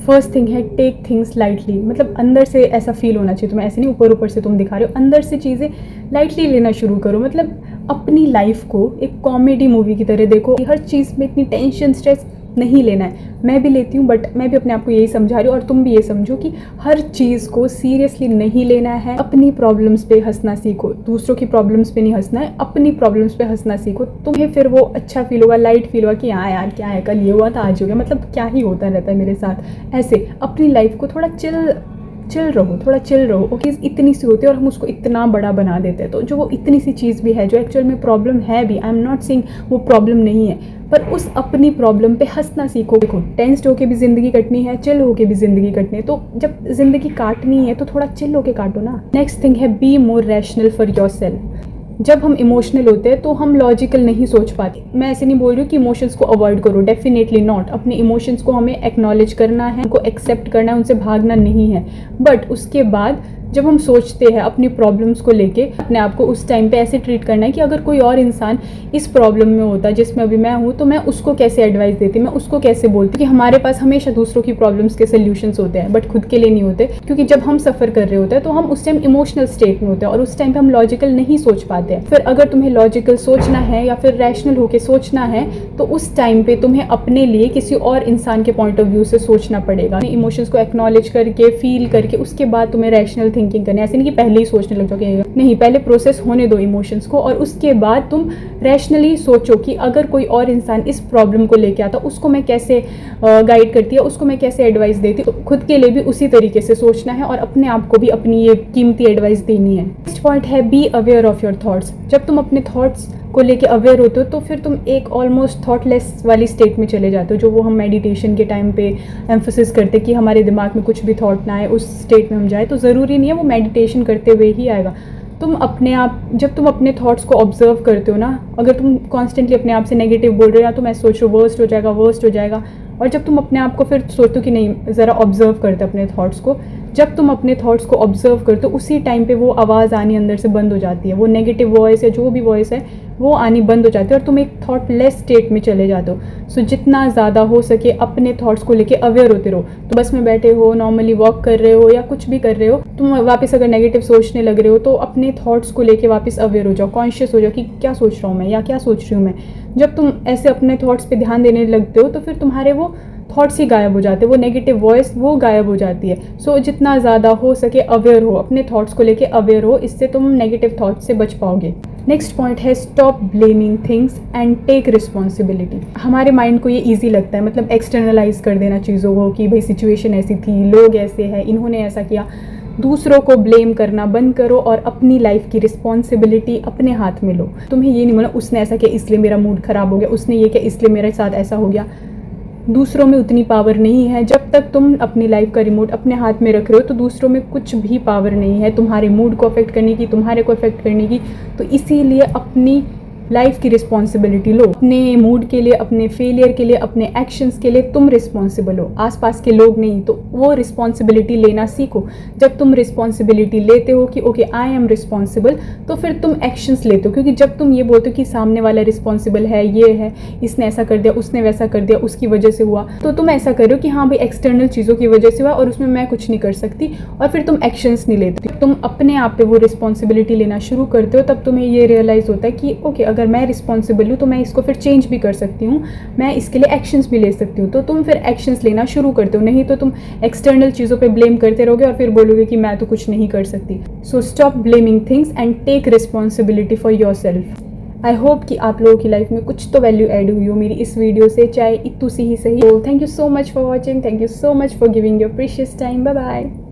First thing है take things lightly, मतलब अंदर से ऐसा फील होना चाहिए तुम्हें, ऐसे नहीं ऊपर ऊपर से तुम दिखा रहे हो, अंदर से चीज़ें लाइटली लेना शुरू करो। मतलब अपनी लाइफ को एक कॉमेडी मूवी की तरह देखो, हर चीज़ में इतनी टेंशन स्ट्रेस नहीं लेना है। मैं भी लेती हूँ, बट मैं भी अपने आप को यही समझा रही हूँ और तुम भी ये समझो कि हर चीज़ को सीरियसली नहीं लेना है। अपनी प्रॉब्लम्स पे हंसना सीखो, दूसरों की प्रॉब्लम्स पे नहीं हंसना है, अपनी प्रॉब्लम्स पे हंसना सीखो। तुम्हें फिर वो अच्छा फील होगा, लाइट फील होगा कि हाँ यार क्या है, कल ये हुआ था आज हो गया, मतलब क्या ही होता रहता है मेरे साथ। ऐसे अपनी लाइफ को थोड़ा चिल रहो, थोड़ा चिल रहो। ओके, इतनी सी होती है और हम उसको इतना बड़ा बना देते हैं। तो जो वो इतनी सी चीज़ भी है जो एक्चुअल में प्रॉब्लम है भी, आई एम नॉट सेइंग वो प्रॉब्लम नहीं है, पर उस अपनी प्रॉब्लम पे हंसना सीखो। देखो, टेंस्ड होके भी ज़िंदगी कटनी है, चिल होके भी ज़िंदगी कटनी है। तो जब ज़िंदगी काटनी है तो थोड़ा चिल होके काटो ना। नेक्स्ट थिंग है be more rational for your self. जब हम इमोशनल होते हैं तो हम लॉजिकल नहीं सोच पाते। मैं ऐसे नहीं बोल रही हूँ कि इमोशंस को अवॉइड करो, डेफिनेटली नॉट। अपने इमोशंस को हमें एक्नॉलेज करना है, उनको एक्सेप्ट करना है, उनसे भागना नहीं है। बट उसके बाद जब हम सोचते हैं अपनी प्रॉब्लम्स को लेके, अपने आप को उस टाइम पे ऐसे ट्रीट करना है कि अगर कोई और इंसान इस प्रॉब्लम में होता जिसमें अभी मैं हूँ तो मैं उसको कैसे एडवाइस देती, मैं उसको कैसे बोलती। कि हमारे पास हमेशा दूसरों की प्रॉब्लम्स के सोल्यूशंस होते हैं बट खुद के लिए नहीं होते, क्योंकि जब हम सफ़र कर रहे होते हैं तो हम उस टाइम इमोशनल स्टेट में होते हैं और उस टाइम पे हम लॉजिकल नहीं सोच पाते हैं। फिर अगर तुम्हें लॉजिकल सोचना है या फिर रैशनल होकर सोचना है तो उस टाइम पे तुम्हें अपने लिए किसी और इंसान के पॉइंट ऑफ व्यू से सोचना पड़ेगा। इमोशंस को एक्नॉलेज करके, फील करके, उसके बाद तुम्हें रैशनल थिंकिंग करनी है। ऐसे नहीं कि पहले ही सोचने लग जाओगे, नहीं, पहले प्रोसेस होने दो इमोशंस को और उसके बाद तुम रैशनली सोचो कि अगर कोई और इंसान इस प्रॉब्लम को लेके आता उसको मैं कैसे गाइड करती है, उसको मैं कैसे एडवाइस देती। तो खुद के लिए भी उसी तरीके से सोचना है और अपने आप को भी अपनी ये कीमती एडवाइस देनी है। नेक्स्ट पॉइंट है be aware of your thoughts. जब तुम अपने थॉट्स को लेके अवेयर होते हो तो फिर तुम एक ऑलमोस्ट थॉटलेस वाली स्टेट में चले जाते हो, जो वो हम मेडिटेशन के टाइम पे एम्फोसिस करते कि हमारे दिमाग में कुछ भी थॉट ना आए, उस स्टेट में हम जाए। तो ज़रूरी नहीं है वो मेडिटेशन करते हुए ही आएगा। तुम अपने आप, जब तुम अपने थॉट्स को ऑब्जर्व करते हो ना, अगर तुम कॉन्स्टेंटली अपने आप से नेगेटिव बोल रहे हो या तो मैं सोच रहा हूँ वर्स्ट हो जाएगा, और जब तुम अपने आप को फिर सोचते हो कि नहीं ज़रा ऑब्जर्व करते अपने थॉट्स को, जब तुम अपने थॉट्स को ऑब्जर्व करते हो उसी टाइम पे वो आवाज़ आनी अंदर से बंद हो जाती है, वो नेगेटिव वॉइस या जो भी वॉइस है वो आनी बंद हो जाती है और तुम एक थॉटलेस स्टेट में चले जाते हो। सो जितना ज़्यादा हो सके अपने थॉट्स को लेके अवेयर होते रहो। तो बस में बैठे हो, नॉर्मली वॉक कर रहे हो या कुछ भी कर रहे हो, तुम वापस अगर नेगेटिव सोचने लग रहे हो तो अपने थॉट्स को लेके वापस अवेयर हो जाओ, कॉन्शियस हो जाओ कि क्या सोच रहा हूँ मैं या क्या सोच रही हूँ मैं। जब तुम ऐसे अपने थॉट्स पे ध्यान देने लगते हो तो फिर तुम्हारे वो थॉट्स ही गायब हो जाते हैं, वो नेगेटिव वॉइस वो गायब हो जाती है। सो जितना ज़्यादा हो सके अवेयर हो, अपने थॉट्स को लेके अवेयर हो, इससे तुम नेगेटिव थॉट्स से बच पाओगे। नेक्स्ट पॉइंट है stop blaming things and take responsibility. हमारे माइंड को ये ईजी लगता है, मतलब एक्सटर्नलाइज कर देना चीज़ों को कि भाई सिचुएशन ऐसी थी, लोग ऐसे हैं, इन्होंने ऐसा किया। दूसरों को ब्लेम करना बंद करो और अपनी लाइफ की रिस्पॉन्सिबिलिटी अपने हाथ में लो। तुम्हें ये नहीं बोला उसने ऐसा किया इसलिए मेरा मूड ख़राब हो गया, उसने ये किया इसलिए मेरे साथ ऐसा हो गया। दूसरों में उतनी पावर नहीं है। जब तक तुम अपनी लाइफ का रिमोट अपने हाथ में रख रहे हो तो दूसरों में कुछ भी पावर नहीं है तुम्हारे मूड को अफेक्ट करने की, तुम्हारे को अफेक्ट करने की। तो इसीलिए अपनी लाइफ की रिस्पॉन्सिबिलिटी लो, अपने मूड के लिए, अपने फेलियर के लिए, अपने एक्शंस के लिए तुम रिस्पॉन्सिबल हो, आसपास के लोग नहीं। तो वो रिस्पॉन्सिबिलिटी लेना सीखो। जब तुम रिस्पॉन्सिबिलिटी लेते हो कि ओके आई एम रिस्पॉन्सिबल, तो फिर तुम एक्शंस लेते हो। क्योंकि जब तुम ये बोलते हो कि सामने वाला रिस्पॉन्सिबल है, ये है, इसने ऐसा कर दिया, उसने वैसा कर दिया, उसकी वजह से हुआ, तो तुम ऐसा कर रहे हो कि हाँ भाई एक्सटर्नल चीज़ों की वजह से हुआ और उसमें मैं कुछ नहीं कर सकती, और फिर तुम एक्शंस नहीं लेते। तुम अपने आप पे वो रिस्पॉन्सिबिलिटी लेना शुरू करते हो, तब तुम्हें ये रियलाइज़ होता है कि ओके अगर मैं रिस्पॉन्सिबल हूँ तो मैं इसको फिर चेंज भी कर सकती हूँ, मैं इसके लिए एक्शंस भी ले सकती हूँ। तो तुम फिर एक्शंस लेना शुरू करते हो, नहीं तो तुम एक्सटर्नल चीज़ों पे ब्लेम करते रहोगे और फिर बोलोगे कि मैं तो कुछ नहीं कर सकती। So stop blaming things and take responsibility for yourself. I hope कि आप लोगों की लाइफ में कुछ तो वैल्यू ऐड हुई हो मेरी इस वीडियो से, चाहे इतू सी ही सही। Thank you so much for watching, thank you so much for giving your precious time. Bye bye.